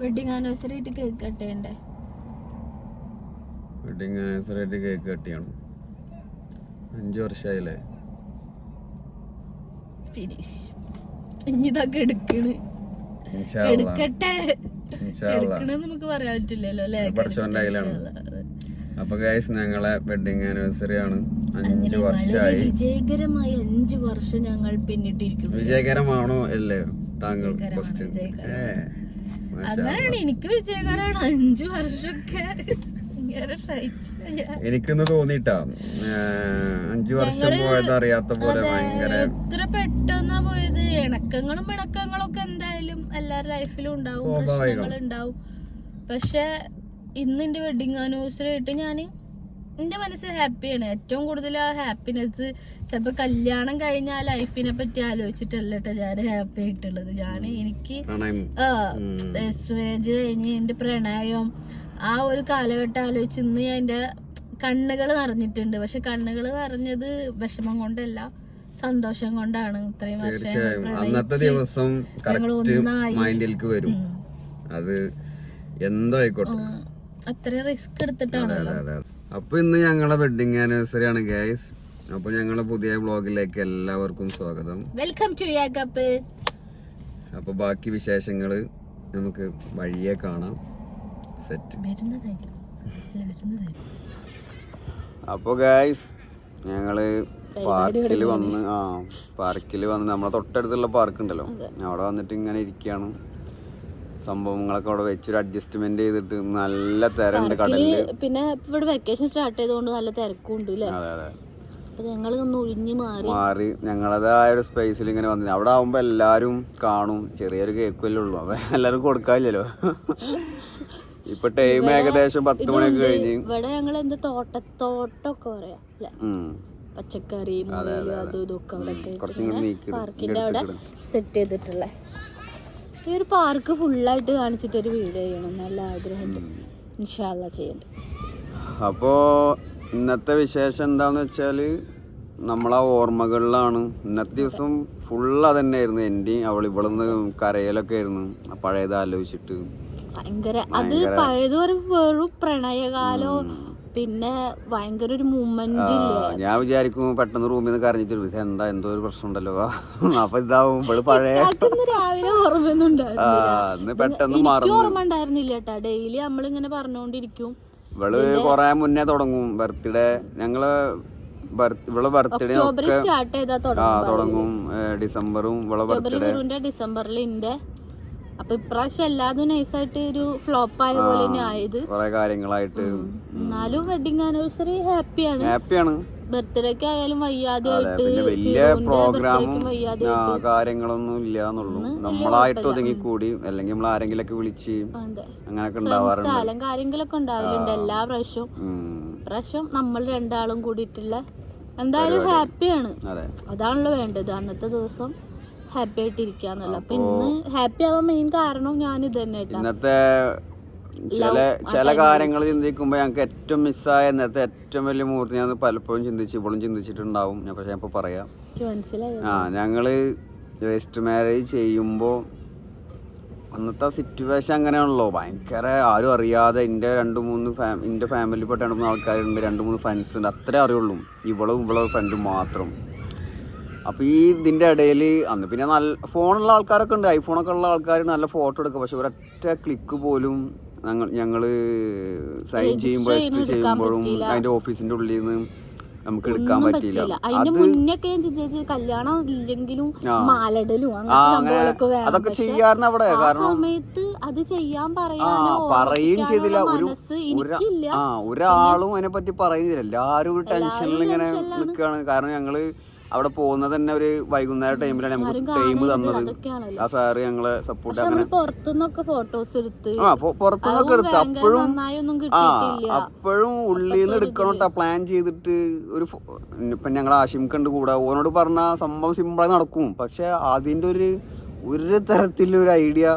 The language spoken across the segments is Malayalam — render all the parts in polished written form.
വെഡിങ് ആനിവേഴ്സറി ആയിട്ട് കേക്ക് കട്ട് ചെയ്യണ്ടേ? വെഡിങ് ആനിവേഴ്സറി ആയിട്ട് കേക്ക് കട്ട് ചെയ്യണം. 5 വർഷമായില്ലേ? ഫിനിഷ്. ഇതൊക്കെ എടുക്കണ് എടുക്കട്ടെ എടുക്കണെന്ന് നമുക്ക് പറയാൻ പറ്റില്ലല്ലോ അല്ലേ? അപ്പൊ ഗൈസ് ഞങ്ങളെ വെഡിങ് ആനിവേഴ്സറി ആണ്. 5 വർഷമായി. വിജയകരമായി 5 വർഷം ഞങ്ങൾ പിന്നിട്ടിരിക്കുന്നു. വിജയകരമാണോ അല്ലേ താങ്കൾ? അതാണ് എനിക്ക് വിജയകരമാണ്. 5 വർഷമൊക്കെ എനിക്കൊന്ന് തോന്നിട്ടാ 5 വർഷം പോയത് അറിയാത്ത പോലെ. ഭയങ്കര എത്ര പെട്ടെന്നാ പോയത്. ഇണക്കങ്ങളും പിണക്കങ്ങളും ഒക്കെ എന്തായാലും എല്ലാവരുടെ ലൈഫിലും ഉണ്ടാവും, പ്രശ്നങ്ങളുണ്ടാവും. പക്ഷെ ഇന്ന് എന്റെ വെഡിങ് ആനിവേഴ്സറി ആയിട്ട് ഞാന് എന്റെ മനസ്സ് ഹാപ്പിയാണ്. ഏറ്റവും കൂടുതൽ ആ ഹാപ്പിനെസ് ചിലപ്പോ കല്യാണം കഴിഞ്ഞ ആ ലൈഫിനെ പറ്റി ആലോചിച്ചിട്ടല്ല കേട്ടോ ഞാൻ ഹാപ്പി ആയിട്ടുള്ളത്. ഞാൻ എനിക്ക് മാരേജ് കഴിഞ്ഞ് എന്റെ പ്രണയം ആ ഒരു കാലഘട്ടം ആലോചിച്ച് ഇന്ന് ഞാൻ എന്റെ കണ്ണുകൾ നിറഞ്ഞിട്ടുണ്ട്. പക്ഷെ കണ്ണുകൾ നിറഞ്ഞത് വിഷമം കൊണ്ടല്ല, സന്തോഷം കൊണ്ടാണ്. ഇത്രയും വർഷം അന്നത്തെ ദിവസം മൈൻഡിലേക്ക് വരും. അത് എന്തോ ആയിക്കോട്ടെ, അത്രയും റിസ്ക് എടുത്തിട്ടാണ്. അപ്പൊ ഇന്ന് ഞങ്ങളെ വെഡിങ് ആനിവേഴ്സറി ആണ് ഗൈസ്. അപ്പൊ ഞങ്ങളെ പുതിയ വ്ളോഗിലേക്ക് എല്ലാവർക്കും സ്വാഗതം. വെൽക്കം ടു യാക്കപ്പ്. അപ്പൊ ബാക്കി വിശേഷങ്ങള് നമുക്ക് വഴിയെ കാണാം. അപ്പൊ ഗൈസ് ഞങ്ങള് പാർക്കിൽ വന്ന് നമ്മളെ തൊട്ടടുത്തുള്ള പാർക്ക് ഉണ്ടല്ലോ, അവിടെ വന്നിട്ട് ഇങ്ങനെ ഇരിക്കുകയാണ്. സംഭവങ്ങളൊക്കെ അവിടെ വെച്ചൊരു അഡ്ജസ്റ്റ്മെന്റ് ചെയ്തിട്ട് നല്ല തിരണ്ട് കടലില്. പിന്നെ ഇവിടെ വെക്കേഷൻ സ്റ്റാർട്ട് ചെയ്തോണ്ട് നല്ല തിരക്കുണ്ട്. അതെ അതെ. ഞങ്ങൾ ഒന്ന് ഒഴിഞ്ഞു മാറി ഞങ്ങളതായ ഒരു സ്പേസിൽ ഇങ്ങനെ വന്നു. അവിടെ ആവുമ്പോ എല്ലാരും കാണും. ചെറിയൊരു കേക്കല്ലേ ഉള്ളൂ, അപ്പൊ എല്ലാരും കൊടുക്കാനില്ലല്ലോ. ഇപ്പൊ ടൈം ഏകദേശം 10 മണിയൊക്കെ കഴിഞ്ഞ് ഇവിടെ ഞങ്ങൾ എന്ത് തോട്ടമൊക്കെ പറയാ, പച്ചക്കറി അതും ഇതൊക്കെ പാർക്കിന്റെ അവിടെ സെറ്റ് ചെയ്തിട്ടുള്ള ഈ ഒരു പാർക്ക് ഫുള്ളായിട്ട് കാണിച്ചിട്ടൊരു വീഡിയോ ചെയ്യണം. നല്ല ആഗ്രഹമുണ്ട്, ഇൻഷാ അല്ലാ ചെയ്യണ്ട. അപ്പോ ഇന്നത്തെ വിശേഷം എന്താന്ന് വെച്ചാല് നമ്മളാ ഓർമ്മകളിലാണ്. ഇന്നത്തെ ദിവസം ഫുള്ള് അതന്നെയായിരുന്നു. എന്റെയും ഇവിടുന്ന് കരയിലൊക്കെ ആയിരുന്നു പഴയത് ആലോചിച്ചിട്ട്. ഭയങ്കര അത് പഴയത് വെറും പ്രണയകാലോ, പിന്നെ ഭയങ്കര ഒരു മൂമെന്റ്. ഞാൻ വിചാരിക്കും പെട്ടെന്ന് റൂമിൽ നിന്ന് കരഞ്ഞിട്ട് എന്താ എന്തോ ഒരു പ്രശ്നം ഉണ്ടല്ലോ, അപ്പൊ ഇതാവും ഇവള് പഴയ രാവിലെ ഓർമ്മയൊന്നും പെട്ടെന്ന് ഓർമ്മ ഉണ്ടായിരുന്നില്ല കേട്ടാ. ഡെയിലി നമ്മളിങ്ങനെ പറഞ്ഞോണ്ടിരിക്കും. ഇവള് കൊറേ മുന്നേ തുടങ്ങും ബർത്ത്ഡേ. ഞങ്ങള് ഇവളെ ബർത്ത്ഡേ സ്റ്റാർട്ട് ചെയ്താ തുടങ്ങും. ഡിസംബറും ഇവളെ ബർത്ത്ഡേ ഡിസംബറിൽ ഇന്റെ. അപ്പൊ ഇപ്രാവശ്യം എല്ലാതും നൈസായിട്ട് ഒരു ഫ്ലോപ്പ് ആയ പോലെ തന്നെ ആയത് കുറെ കാര്യങ്ങളായിട്ട്. എന്നാലും വെഡിങ് ആനിവേഴ്സറി ഹാപ്പിയാണ്. ബർത്ത്ഡേക്ക് ആയാലും വയ്യാതെ വലിയ പ്രോഗ്രാമും കാര്യങ്ങളൊന്നും ഇല്ലാന്നുള്ളൂ. നമ്മളായിട്ട് ഒതുങ്ങി കൂടി, അല്ലെങ്കിൽ നമ്മൾ ആരെങ്കിലും ഒക്കെ വിളിച്ച് അങ്ങനെയൊക്കെ ഉണ്ടാവാറുണ്ട്. കാര്യങ്ങളൊക്കെ ഉണ്ടാവലുണ്ട് എല്ലാ പ്രാവശ്യം നമ്മൾ രണ്ടാളും കൂടിയിട്ടുള്ള എന്തായാലും ഹാപ്പിയാണ്. അതാണല്ലോ വേണ്ടത്. അന്നത്തെ ദിവസം ഹാപ്പി ആയിട്ട് ഇരിക്കാന്നല്ല. അപ്പൊ ഇന്ന് ഹാപ്പി ആവാൻ മെയിൻ കാരണം ഞാൻ ഇത് തന്നെ. ഇന്നത്തെ ചില കാര്യങ്ങൾ ചിന്തിക്കുമ്പോ ഞങ്ങൾക്ക് ഏറ്റവും മിസ്സായ ഇന്നത്തെ ഏറ്റവും വലിയ മുഹൂർത്തം ഞാൻ പലപ്പോഴും ഇവളും ചിന്തിച്ചിട്ടുണ്ടാവും. പക്ഷെ ഞാൻ ഇപ്പൊ പറയാം. ഞങ്ങള് രജിസ്റ്റർ മാരേജ് ചെയ്യുമ്പോ അന്നത്തെ സിറ്റുവേഷൻ അങ്ങനെയാണല്ലോ. ഭയങ്കര ആരും അറിയാതെ എന്റെ 2-3 ഫാമിലിപ്പെട്ട 2-3 ആൾക്കാരുണ്ട്, 2-3 ഫ്രണ്ട്സ് ഉണ്ട്, അത്രേ അറിയുള്ളൂ. ഇവളെ ഫ്രണ്ടും മാത്രം. അപ്പോൾ ഈ ഇതിൻ്റെ ഇടയിൽ അന്ന് പിന്നെ നല്ല ഫോണുള്ള ആൾക്കാരൊക്കെ ഉണ്ട്, ഐഫോണൊക്കെ ഉള്ള ആൾക്കാർ നല്ല ഫോട്ടോ എടുക്കുക. പക്ഷെ ഒരൊറ്റ ക്ലിക്ക് പോലും ഞങ്ങൾ സൈൻ ചെയ്യുമ്പോൾ രജിസ്റ്റർ ചെയ്യുമ്പോഴും അതിൻ്റെ ഓഫീസിൻ്റെ ഉള്ളിൽ നിന്ന് നമുക്ക് എടുക്കാൻ പറ്റിയില്ല. അതൊക്കെ ചെയ്യാറുണ്ട് അവിടെ. കാരണം പറയും ചെയ്തില്ല, ഒരാളും അതിനെ പറ്റി പറയുന്നില്ല. എല്ലാവരും ഒരു ടെൻഷനിൽ ഇങ്ങനെ നിൽക്കുകയാണ്. കാരണം ഞങ്ങള് അവിടെ പോകുന്നത് തന്നെ ഒരു വൈകുന്നേരം ടൈമിലാണ് നമുക്ക് ടൈം തന്നത്. ആ സാറ് ഞങ്ങളെ സപ്പോർട്ട് അങ്ങനെ പുറത്തുനിന്നൊക്കെ എടുത്ത് അപ്പോഴും ഉള്ളിൽ നിന്ന് എടുക്കണോട്ടാ പ്ലാൻ ചെയ്തിട്ട്. ഒരു ഇപ്പൊ ഞങ്ങൾ ആശിമിക്കണ്ട് കൂടെ ഓനോട് പറഞ്ഞ സംഭവം സിമ്പിളായി നടക്കും. പക്ഷെ അതിന്റെ ഒരു തരത്തിലൊരു ഐഡിയ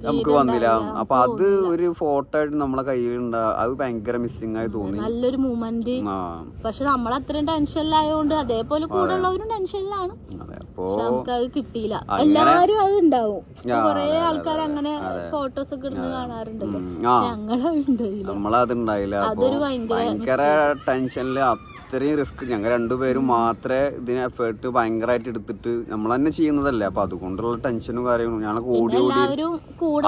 നമുക്ക് വന്നില്ല. അപ്പൊ അത് ഒരു ഫോട്ടോ ആയിട്ട് നമ്മളെ കയ്യിലുണ്ട്. അത് ഭയങ്കര മിസ്സിംഗ് ആയി തോന്നി. നല്ലൊരു മൂമെന്റ്. പക്ഷെ നമ്മൾ അത്രയും ടെൻഷനിലായോണ്ട് അതേപോലെ കൂടെ ഉള്ളവരും ടെൻഷനിലാണ്. അപ്പോ നമുക്ക് അത് കിട്ടിയില്ല. എല്ലാരും അത് ഉണ്ടാവും, കൊറേ ആൾക്കാർ അങ്ങനെ ഫോട്ടോസ് ഒക്കെ ഇടുന്നത് കാണാറുണ്ടല്ലോ. നമ്മളതുണ്ടായില്ല. അതൊരു ഭയങ്കര ടെൻഷനില് അത്രയും റിസ്ക്. ഞങ്ങൾ രണ്ടുപേരും മാത്രമേ ഇതിന് എഫേർട്ട് ഭയങ്കരമായിട്ട് എടുത്തിട്ട് നമ്മൾ തന്നെ ചെയ്യുന്നതല്ലേ. അപ്പൊ അതുകൊണ്ടുള്ള ടെൻഷനും കാര്യങ്ങളും ഞങ്ങൾ കൂടി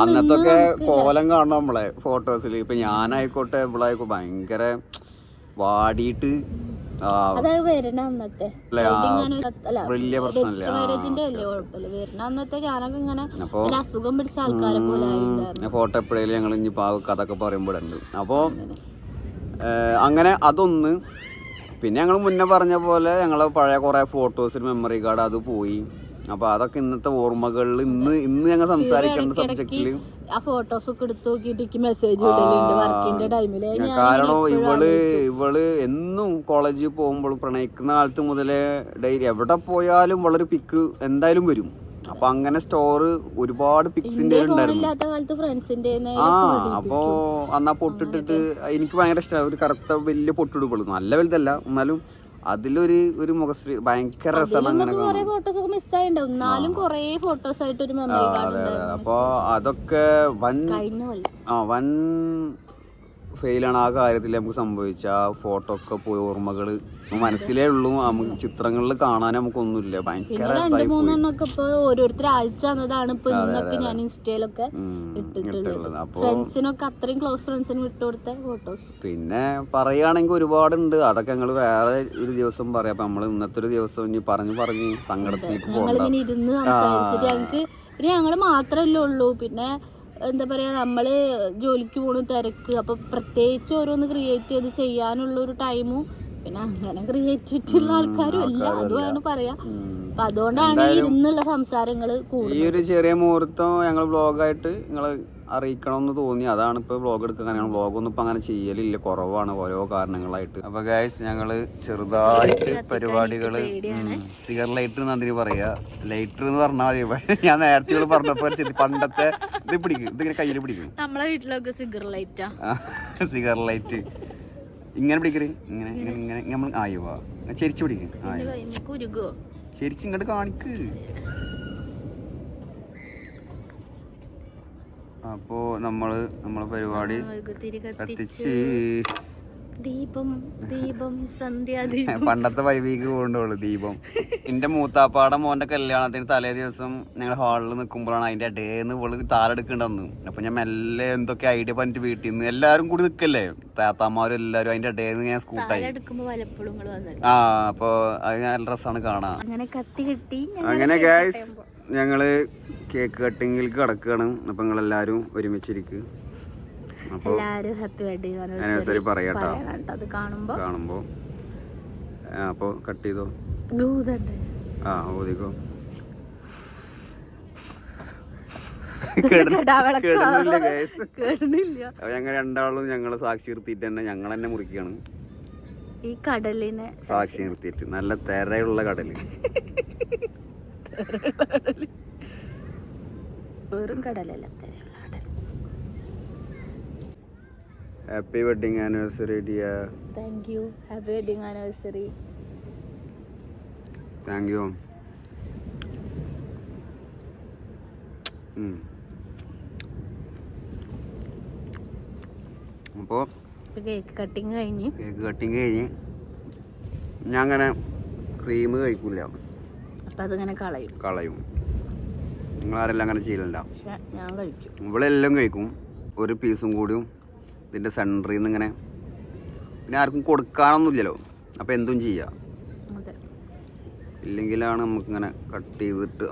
അന്നത്തൊക്കെ കോലം കാണണം നമ്മളെ ഫോട്ടോസിൽ. ഇപ്പൊ ഞാനായിക്കോട്ടെ ഇവളായിക്കോട്ടെ ഭയങ്കര വാടിയിട്ട് വലിയ പ്രശ്നമില്ല. ഫോട്ടോ എപ്പോഴേലും ഞങ്ങൾ ഇനി കഥ ഒക്കെ പറയുമ്പോഴുണ്ട്. അപ്പൊ അങ്ങനെ അതൊന്ന്. പിന്നെ ഞങ്ങൾ മുന്നേ പറഞ്ഞ പോലെ ഞങ്ങളെ പഴയ കുറെ ഫോട്ടോസ് മെമ്മറി കാർഡ് അത് പോയി. അപ്പൊ അതൊക്കെ ഇന്നത്തെ ഓർമ്മകളിൽ ഇന്ന് ഞങ്ങൾ സംസാരിക്കേണ്ട സബ്ജക്റ്റില് കാരണം ഇവള് എന്നും കോളേജിൽ പോകുമ്പോഴും പ്രണയിക്കുന്ന കാലത്ത് മുതലേ ഡെയിലി എവിടെ പോയാലും വളരെ പിക്ക് എന്തായാലും വരും. അപ്പൊ അങ്ങനെ സ്റ്റോറ് ഒരുപാട് പിക്സിന്റെ ഉണ്ടായിരുന്നു. അപ്പോ അന്നാ പൊട്ടിട്ടിട്ട് എനിക്ക് ഭയങ്കര ഇഷ്ടമാണ്. ഒരു കറുത്ത വലിയ പൊട്ടിടുള്ളൂ, നല്ല വലുതല്ല എന്നാലും അതിലൊരു മുഖശ്രീ ഭയങ്കര രസമാണ്. അപ്പൊ അതൊക്കെ വൻ ഫെയിലാണ് ആ കാര്യത്തിൽ നമുക്ക് സംഭവിച്ച. ആ ഫോട്ടോ ഒക്കെ പോയി ഓർമ്മകള് മനസ്സിലേ ഉള്ളൂ, നമുക്ക് ചിത്രങ്ങളിൽ കാണാൻ നമുക്കൊന്നുമില്ല. ഭയങ്കര ഓരോരുത്തർ അയച്ചതാണ് ഇപ്പൊ ഇന്നൊക്കെ ഞാൻ ഇൻസ്റ്റയിലൊക്കെ ഇട്ടിട്ടുള്ളത്. ഫ്രണ്ട്സിനൊക്കെ അത്രയും ക്ലോസ് ഫ്രണ്ട്സിന് വിട്ടുകൊടുത്ത ഫോട്ടോസ്. പിന്നെ പറയുകയാണെങ്കിൽ ഒരുപാടുണ്ട്. അതൊക്കെ ഞങ്ങൾ വേറെ ഒരു ദിവസം പറയാം. അപ്പൊ നമ്മള് ഇന്നത്തെ ഒരു ദിവസം ഇനി പറഞ്ഞു സങ്കടത്തിലേക്ക് ഞങ്ങളിങ്ങനെ ഇരുന്ന് സംസാരിച്ചിട്ട് ഞങ്ങൾക്ക് പിന്നെ ഞങ്ങള് മാത്രല്ലേ ഉള്ളൂ. പിന്നെ എന്താ പറയാ, നമ്മള് ജോലിക്ക് പോണ തിരക്ക്, അപ്പൊ പ്രത്യേകിച്ച് ഓരോന്ന് ക്രിയേറ്റ് ചെയ്ത് ചെയ്യാനുള്ള ഒരു ടൈമും പിന്നെ അങ്ങനെ ക്രിയേറ്റിവിറ്റി ഉള്ള ആൾക്കാരും അല്ല, അതുമാണ് പറയാ. അപ്പൊ അതുകൊണ്ടാണ് ഇരുന്നുള്ള സംസാരങ്ങള് കൂടുതൽ. ഈ ഒരു ചെറിയ മുഹൂർത്തം ഞങ്ങൾ വ്ളോഗായിട്ട് നിങ്ങള് അറിയിക്കണമെന്ന് തോന്നി. അതാണ് ഇപ്പൊ വ്ളോഗ് എടുക്കാൻ. ഞങ്ങൾ വ്ളോഗൊന്നും ഇപ്പൊ അങ്ങനെ ചെയ്യലില്ല, കുറവാണ് ഓരോ കാരണങ്ങളായിട്ട്. അപ്പൊ ഗൈസ് ഞങ്ങള് ചെറുതായിട്ട് പരിപാടികള് സിഗർ ലൈറ്റർ നന്ദിനി പറയാ. ലൈറ്റർ എന്ന് പറഞ്ഞാൽ മതി. ഞാൻ നേരത്തെ പറഞ്ഞപ്പോ പണ്ടത്തെ ഇത് പിടിക്കും, ഇതിങ്ങനെ കയ്യിൽ പിടിക്കും. നമ്മളെ വീട്ടിലൊക്കെ സിഗർ ലൈറ്റാ. സിഗർ ലൈറ്റ് ഇങ്ങനെ പിടിക്കര്, ഇങ്ങനെ ഇങ്ങനെ ഇങ്ങനെ നമ്മൾ ആയുവാ ചെരിച്ചു പിടിക്കും. ചെരിച്ച് ഇങ്ങോട്ട് കാണിക്ക്. അപ്പോ നമ്മളെ പരിപാടി കത്തിച്ച് പണ്ടത്തെ വൈബിക്ക് കൊണ്ടുള്ളു ദീപം. എന്റെ മൂത്താപ്പാടെ മോന്റെ കല്യാണത്തിന് തലേ ദിവസം ഞങ്ങൾ ഹാളിൽ നിൽക്കുമ്പോഴാണ് അതിന്റെ ഇടേന്ന് ഇവള് താലെടുക്കണ്ടെന്ന്. അപ്പൊ ഞാൻ മെല്ലെ എന്തൊക്കെ ഐഡിയ പറഞ്ഞിട്ട് വീട്ടിൽ നിന്ന് എല്ലാരും കൂടി നിക്കല്ലേ, താത്താമാരും എല്ലാരും അതിന്റെ ഇടേന്ന് ഞാൻ സ്കൂട്ടായി. അപ്പൊ അത് നല്ല രസമാണ് കാണാൻ. അങ്ങനെ ഗൈസ് ഞങ്ങള് കേക്ക് കട്ടിങ്ങിലേക്ക് കിടക്കുകയാണ്. അപ്പൊ നിങ്ങളെല്ലാരും ഒരുമിച്ചിരിക്കും. ആനിവേഴ്സറി പറയാട്ടോ കാണുമ്പോ. അപ്പൊ കട്ട് ചെയ്തോ. ഊതിക്കോ. ഞങ്ങൾ രണ്ടാളും ഞങ്ങളെ സാക്ഷി നിർത്തിയിട്ട് തന്നെ ഞങ്ങൾ തന്നെ മുറിക്കുകയാണ്. ഈ കടലിനെ സാക്ഷി നിർത്തിയിട്ട് നല്ല തെരയുള്ള കടല്. വെറും കടലല്ല, happy wedding anniversary dear. Thank you. Happy wedding anniversary. Thank you. അപ്പോൾ കേക്ക് കട്ടിങ് കഴിഞ്ഞ് ഞാൻ അങ്ങനെ ക്രീം കഴിക്കില്ല. അപ്പം അതിങ്ങനെ കളയും. നിങ്ങളാരെല്ലാം അങ്ങനെ ചെയ്യലല്ല. ഞാൻ കഴിക്കും. ഇവളെല്ലാം കഴിക്കും. ഒരു പീസും കൂടിയും ഇതിൻ്റെ സെൻറ്ററിൽ നിന്ന് ഇങ്ങനെ. പിന്നെ ആർക്കും കൊടുക്കാനൊന്നുമില്ലല്ലോ, അപ്പം എന്തും ചെയ്യാം. ഇല്ലെങ്കിലാണ് നമുക്കിങ്ങനെ കട്ട് ചെയ്തിട്ട്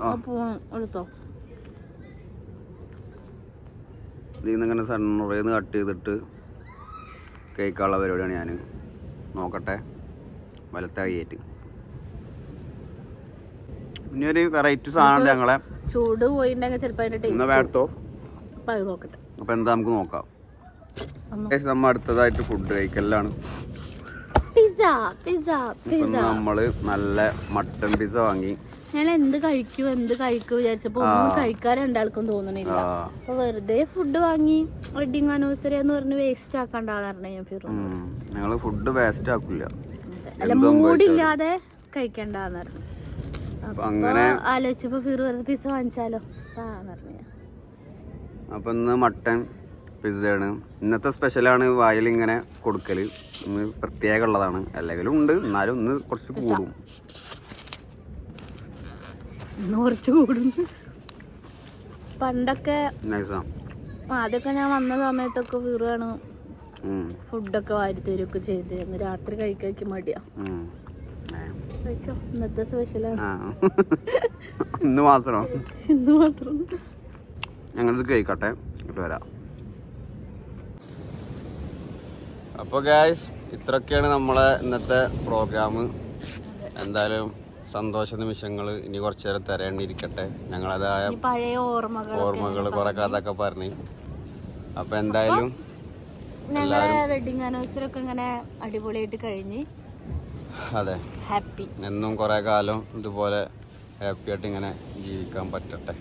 ഇതിൽ നിന്നിങ്ങനെ സെൻറ്ററിൽ നിന്ന് കട്ട് ചെയ്തിട്ട് കേൾക്കാനുള്ള പരിപാടിയാണ് ഞാൻ. നോക്കട്ടെ വലത്തെ കൈയേറ്റ്. പിന്നെ ഒരു വെറൈറ്റി സാധനം ഞങ്ങളെ ചൂട് പോയിട്ടുണ്ടെങ്കിൽ ചിലപ്പോൾ വേർത്തോ. അപ്പം എന്താ നമുക്ക് നോക്കാം. നമ്മ അടുത്തതായിട്ട് ഫുഡ് കഴിക്കലാണ്. നമ്മള് നല്ല മട്ടൺ പിസ്സ വാങ്ങി. ഞാൻ എന്ത് കഴിക്കൂ വിചാരിച്ചപ്പോ ഒന്നും കഴിക്കാൻ രണ്ടാൾക്കും തോന്നണില്ല. അപ്പൊ വെറുതെ ഫുഡ് വാങ്ങി. വെഡിങ് ആനിവേഴ്സറി എന്ന് പറഞ്ഞ് വേസ്റ്റ് ആക്കണ്ടെന്ന് ഞാൻ ഞങ്ങള് ഫുഡ് വേസ്റ്റ് ആക്കില്ല, അല്ല മൂടില്ലാതെ കഴിക്കണ്ടെന്ന് പറഞ്ഞു. അപ്പൊ അങ്ങനെ ആലോചിച്ചപ്പോ പിസ്സ വാങ്ങിച്ചാലോ അപ്പൊ ഇന്ന് മട്ടൻ പിസ്സയാണ്. ഇന്നത്തെ സ്പെഷ്യലാണ് വായിലിങ്ങനെ കൊടുക്കല്. ഇന്ന് പ്രത്യേകം ഉള്ളതാണ്. അല്ലെങ്കിലും ഉണ്ട്, എന്നാലും ഇന്ന് കുറച്ച് കൂടും. പണ്ടൊക്കെ ആദ്യമൊക്കെ ഞാൻ വന്ന സമയത്തൊക്കെ വീറാണ് ഫുഡൊക്കെ വാരിത്തരുമൊക്കെ ചെയ്ത്. ഇന്ന് രാത്രി കഴിക്കാൻ മടിയാ. കഴിച്ചോ, ഇന്നത്തെ സ്പെഷ്യലാണ്. ഇന്ന് മാത്രം ഇന്ന് മാത്രം ഞങ്ങളിത് കഴിക്കട്ടെ, ഇട്ട് വരാം. അപ്പോൾ ഗായ്സ്, ഇത്രയൊക്കെയാണ് നമ്മളെ ഇന്നത്തെ പ്രോഗ്രാം. എന്തായാലും സന്തോഷ നിമിഷങ്ങൾ ഇനി കുറച്ചു നേരം തരേണ്ടിയിരിക്കട്ടെ. ഞങ്ങളതായ പഴയ ഓർമ്മകൾ കുറെ കഥയൊക്കെ പറഞ്ഞു. അപ്പൊ എന്തായാലും ഞങ്ങളെ വെഡിങ് ആനിവേഴ്സറി ഒക്കെ ഇങ്ങനെ അടിപൊളിയായിട്ട് കഴിഞ്ഞ്. അതെ, ഹാപ്പി. എന്നും കുറെ കാലം ഇതുപോലെ ഹാപ്പി ആയിട്ട് ഇങ്ങനെ ജീവിക്കാൻ പറ്റട്ടെ.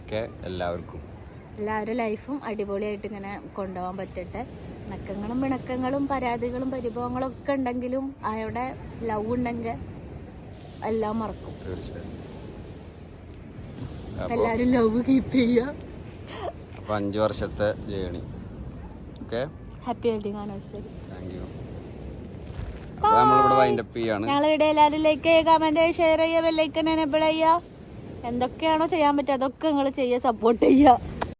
ഓക്കെ, എല്ലാവരും ലൈഫും അടിപൊളിയായിട്ട് ഇങ്ങനെ കൊണ്ടുപോകാൻ പറ്റട്ടെ. നക്കങ്ങളും പിണക്കങ്ങളും പരാതികളും പരിഭവങ്ങളും ഒക്കെ ഉണ്ടെങ്കിലും അയാളുടെ ലവ് ഉണ്ടെങ്കിൽ എല്ലാം മറക്കും. എല്ലാരും ലവ് കീപ്പ് ചെയ്യുക. അപ്പൊ 5 വർഷത്തെ journey. Okay, happy wedding anniversary. Thank U. അപ്പൊ നമ്മളിവിടെ വൈൻഡപ്പ് ചെയ്യാണ്. ഞങ്ങളെ വീഡിയോ എല്ലാവരും ലൈക്ക് ചെയ്യുക, കമന്റ് ഷെയർ ചെയ്യുക, ബെല്ലൈക്കൺ എനേബിൾ ചെയ്യുക. എന്തൊക്കെയാണോ ചെയ്യാൻ പറ്റുക അതൊക്കെ നിങ്ങൾ ചെയ്യുക, സപ്പോർട്ട് ചെയ്യുക.